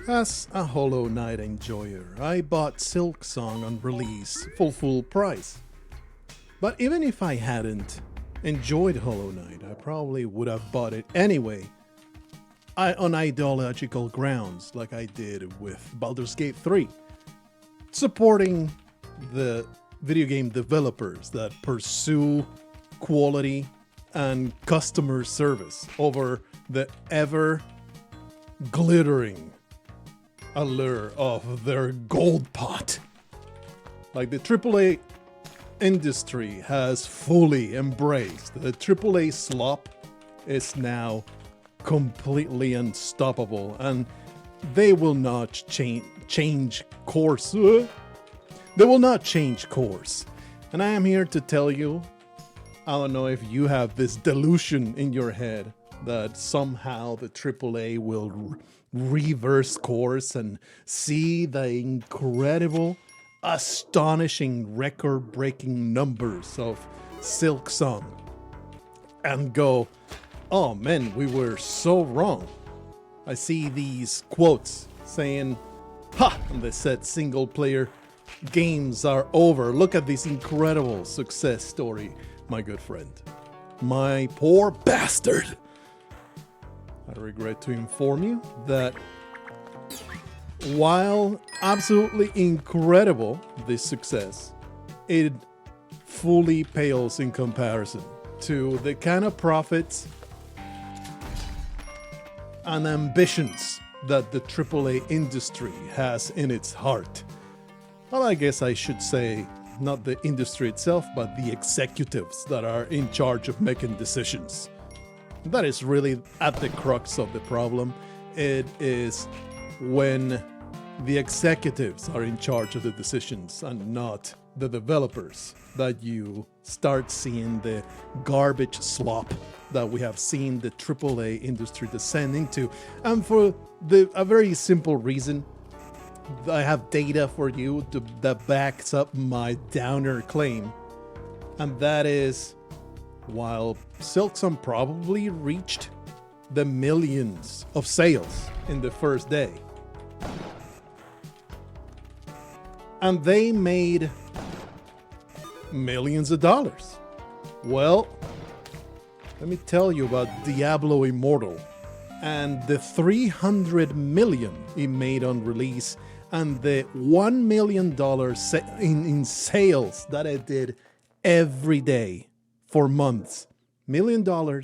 As a Hollow Knight enjoyer, I bought Silksong on release for full price. But even if I hadn't enjoyed Hollow Knight, I probably would have bought it anyway, on ideological grounds like I did with Baldur's Gate 3, supporting the video game developers that pursue quality and customer service over the ever glittering allure of their gold pot. Like the AAA industry has fully embraced, the AAA slop is now completely unstoppable, and they will not change course. They will not change course. And I am here to tell you, I don't know if you have this delusion in your head that somehow the AAA will reverse course and see the incredible, astonishing, record-breaking numbers of Silksong and go, oh man, we were so wrong. I see these quotes saying, ha, and they said single-player games are over. Look at this incredible success story, my good friend. My poor bastard. I regret to inform you that while absolutely incredible this success, it fully pales in comparison to the kind of profits and ambitions that the AAA industry has in its heart. Well, I guess I should say not the industry itself, but the executives that are in charge of making decisions. That is really at the crux of the problem. It is when the executives are in charge of the decisions and not the developers that you start seeing the garbage slop that we have seen the AAA industry descend into. And for a very simple reason, I have data for you that backs up my downer claim, and that is, while Silksong probably reached the millions of sales in the first day, and they made millions of dollars. Well, let me tell you about Diablo Immortal and the 300 million it made on release and the $1 million in sales that it did every day for months. $1 million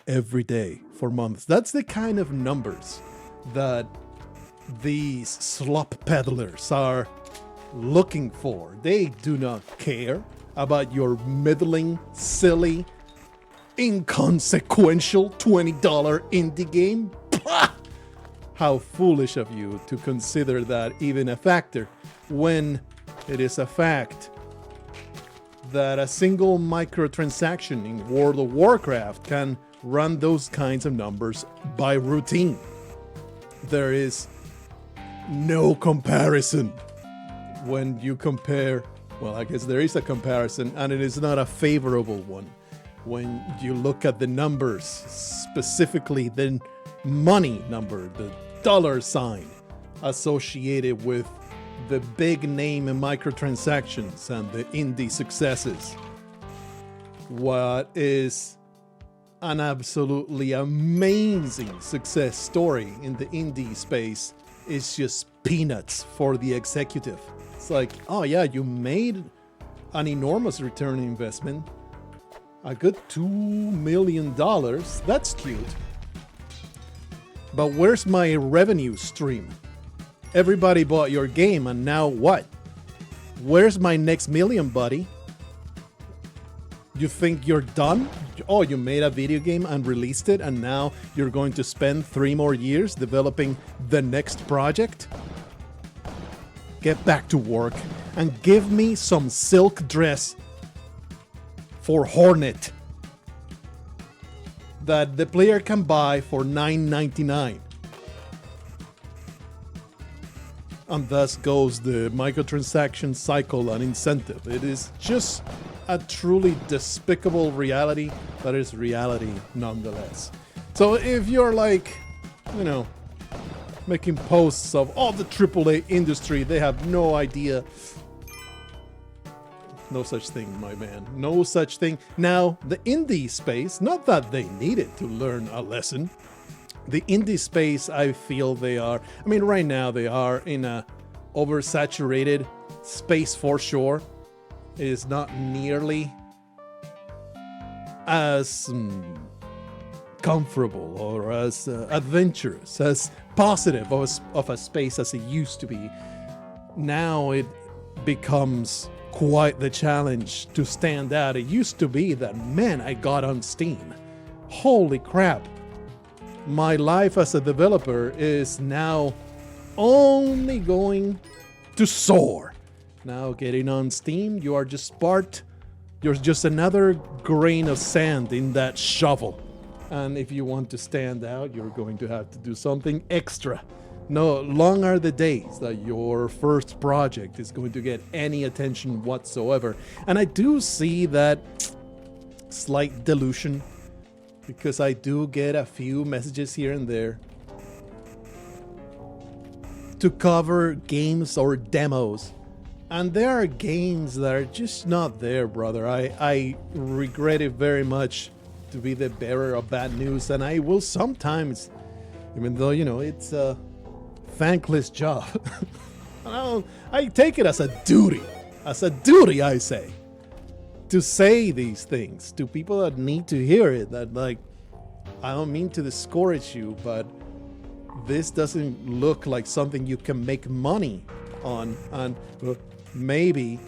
every day for months. That's the kind of numbers that these slop peddlers are looking for. They do not care about your middling, silly, inconsequential $20 indie game. Pah! How foolish of you to consider that even a factor, when it is a fact that a single microtransaction in World of Warcraft can run those kinds of numbers by routine. There is no comparison when you compare, well, I guess there is a comparison, and it is not a favorable one. When you look at the numbers, specifically the money number, the dollar sign associated with the big name in microtransactions and the indie successes. What is an absolutely amazing success story in the indie space is just peanuts for the executive. It's like, oh yeah, you made an enormous return on investment. A good $2 million, that's cute. But where's my revenue stream? Everybody bought your game, and now what? Where's my next million, buddy? You think you're done? Oh, you made a video game and released it, and now you're going to spend 3 more years developing the next project? Get back to work and give me some silk dress for Hornet that the player can buy for $9.99. And thus goes the microtransaction cycle and incentive. It is just a truly despicable reality, but it's reality nonetheless. So if you're like, making posts of all the AAA industry. They have no idea. No such thing, my man. No such thing. Now, the indie space, not that they needed to learn a lesson. The indie space, I feel they are, I mean, right now they are in a oversaturated space for sure. It is not nearly as comfortable or as adventurous, as positive of a space as it used to be. Now it becomes quite the challenge to stand out. It used to be that, man, I got on Steam. Holy crap. My life as a developer is now only going to soar. Now getting on Steam, you are just part, you're just another grain of sand in that shovel. And if you want to stand out, you're going to have to do something extra. No, long are the days that your first project is going to get any attention whatsoever. And I do see that slight delusion, because I do get a few messages here and there to cover games or demos. And there are games that are just not there, brother. I regret it very much to be the bearer of bad news. And I will sometimes, even though, you know, it's a thankless job, I take it as a duty. As a duty, I say, to say these things to people that need to hear it. That, like, I don't mean to discourage you, but this doesn't look like something you can make money on. And maybe,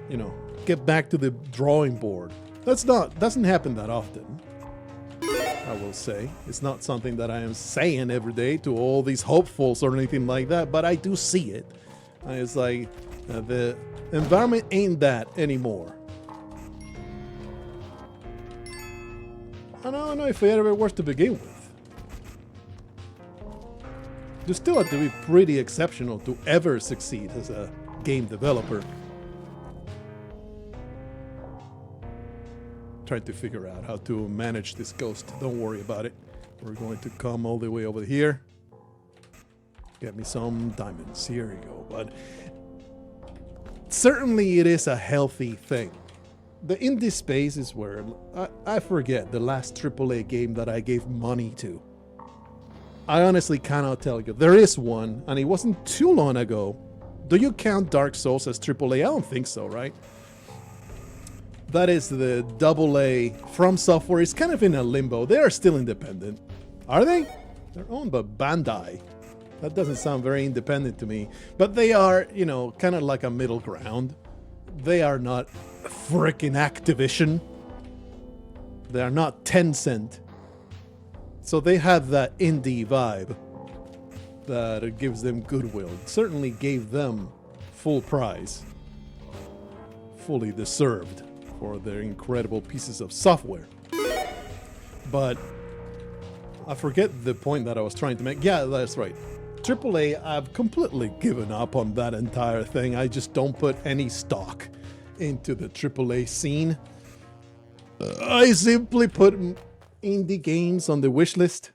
you know, get back to the drawing board. Doesn't happen that often, I will say. It's not something that I am saying every day to all these hopefuls or anything like that, but I do see it. And it's like, the environment ain't that anymore. I don't know if it ever was to begin with. You still have to be pretty exceptional to ever succeed as a game developer. Trying to figure out how to manage this ghost. Don't worry about it. We're going to come all the way over here. Get me some diamonds. Here we go. But certainly it is a healthy thing. The indie space is where I forget the last AAA game that I gave money to. I honestly cannot tell you. There is one, and it wasn't too long ago. Do you count Dark Souls as AAA? I don't think so, right? That is the AA From Software. It's kind of in a limbo. They are still independent. Are they? They're owned by Bandai. That doesn't sound very independent to me. But they are, you know, kind of like a middle ground. They are not frickin' Activision. They are not Tencent. So they have that indie vibe that gives them goodwill. It certainly gave them full price. Fully deserved for their incredible pieces of software. But I forget the point that I was trying to make. Yeah, that's right. AAA, I've completely given up on that entire thing. I just don't put any stock into the AAA scene. I simply put indie games on the wish list,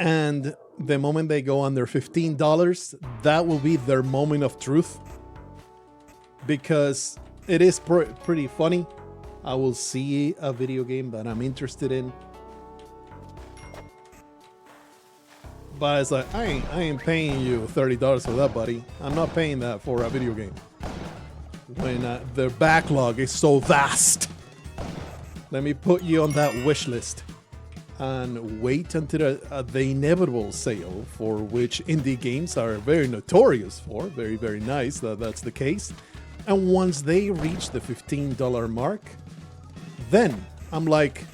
and the moment they go under $15, that will be their moment of truth. Because it is pretty funny. I will see a video game that I'm interested in, but it's like, I ain't paying you $30 for that, buddy. I'm not paying that for a video game. When their backlog is so vast. Let me put you on that wish list and wait until the inevitable sale, for which indie games are very notorious for. Very, very nice that that's the case. And once they reach the $15 mark, then I'm like,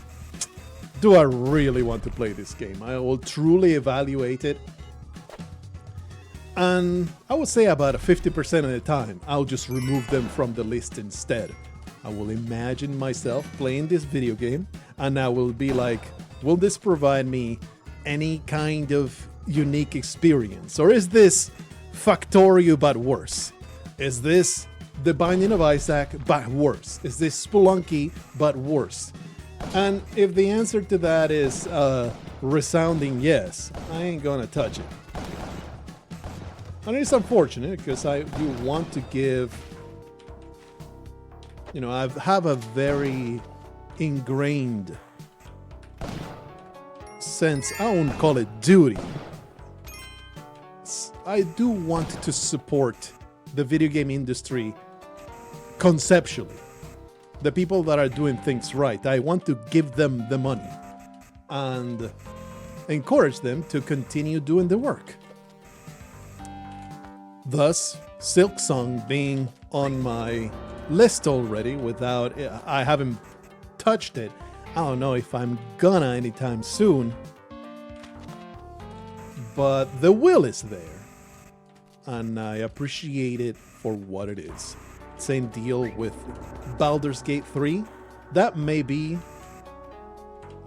do I really want to play this game? I will truly evaluate it. And I would say about 50% of the time, I'll just remove them from the list instead. I will imagine myself playing this video game, and I will be like, will this provide me any kind of unique experience? Or is this Factorio but worse? Is this The Binding of Isaac but worse? Is this Spelunky but worse? And if the answer to that is resounding yes, I ain't gonna touch it. And it's unfortunate because I do want to give, I have a very ingrained sense, I won't call it duty. I do want to support the video game industry conceptually. The people that are doing things right, I want to give them the money and encourage them to continue doing the work. Thus, Silksong being on my list already I haven't touched it. I don't know if I'm gonna anytime soon, but the will is there, and I appreciate it for what it is. Same deal with Baldur's Gate 3. That may be,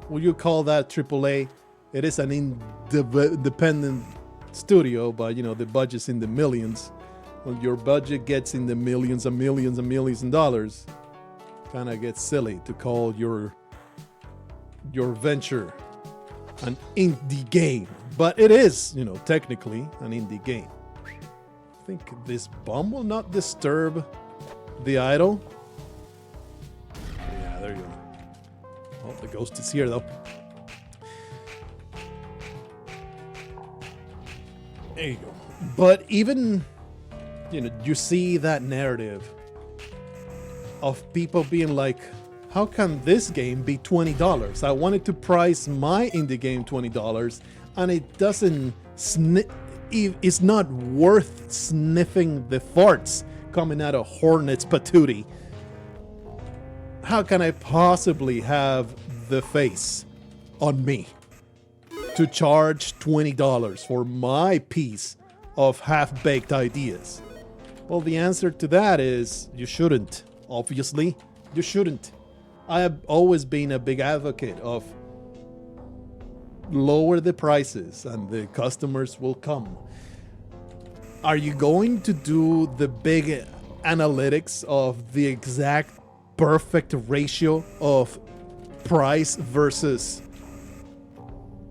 would you call that AAA? It is an independent studio, but the budget's in the millions. When your budget gets in the millions and millions and millions of dollars, kind of gets silly to call your venture an indie game. But it is, technically an indie game. I think this bomb will not disturb the idol. Yeah, there you go. Oh, the ghost is here though. There you go. But even, you see that narrative of people being like, how can this game be $20? I wanted to price my indie game $20 and it doesn't it's not worth sniffing the farts coming out of Hornet's patootie. How can I possibly have the face on me to charge $20 for my piece of half-baked ideas? Well, the answer to that is you shouldn't. Obviously, you shouldn't. I have always been a big advocate of lower the prices and the customers will come. Are you going to do the big analytics of the exact perfect ratio of price versus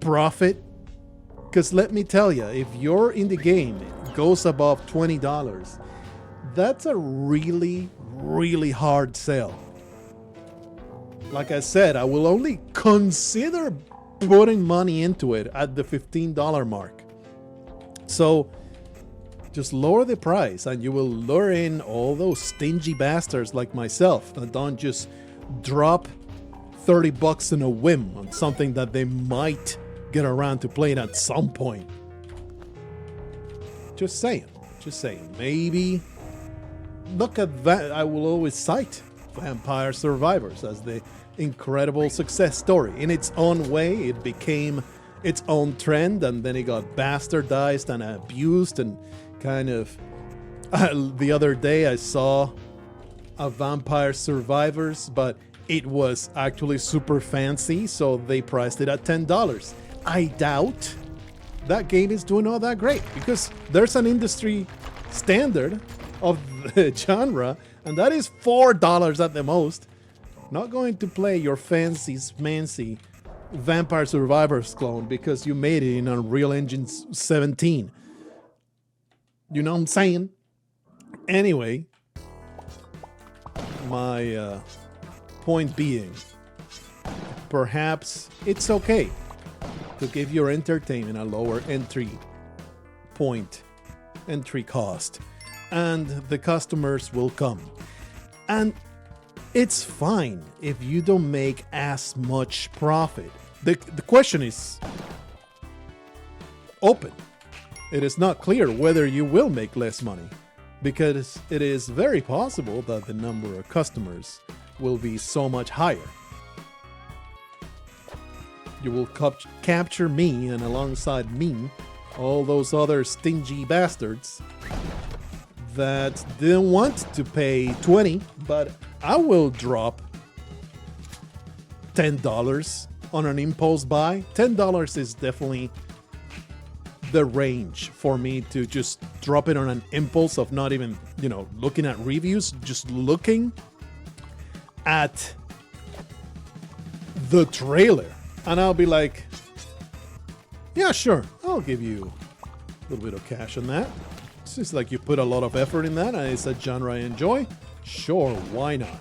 profit? Because let me tell you, if your indie game goes above $20, that's a really, really hard sell. Like I said, I will only consider putting money into it at the $15 mark. So just lower the price and you will lure in all those stingy bastards like myself that don't just drop $30 in a whim on something that they might get around to playing at some point. Just saying. Maybe look at that. I will always cite Vampire Survivors as the incredible success story. In its own way, it became its own trend, and then it got bastardized and abused and kind of... the other day I saw a Vampire Survivors, but it was actually super fancy, so they priced it at $10. I doubt that game is doing all that great, because there's an industry standard of the genre, and that is $4 at the most. Not going to play your fancy smancy Vampire Survivors clone because you made it in Unreal Engine 17. You know what I'm saying? Anyway, my point being, perhaps it's okay to give your entertainment a lower entry cost, and the customers will come. And it's fine if you don't make as much profit. The question is open. It is not clear whether you will make less money, because it is very possible that the number of customers will be so much higher. You will capture me, and alongside me, all those other stingy bastards that didn't want to pay $20, but I will drop $10 on an impulse buy. $10 is definitely the range for me to just drop it on an impulse of not even, looking at reviews, just looking at the trailer. And I'll be like, Yeah, sure. I'll give you a little bit of cash on that. Seems like you put a lot of effort in that, and it's a genre I enjoy. Sure, why not?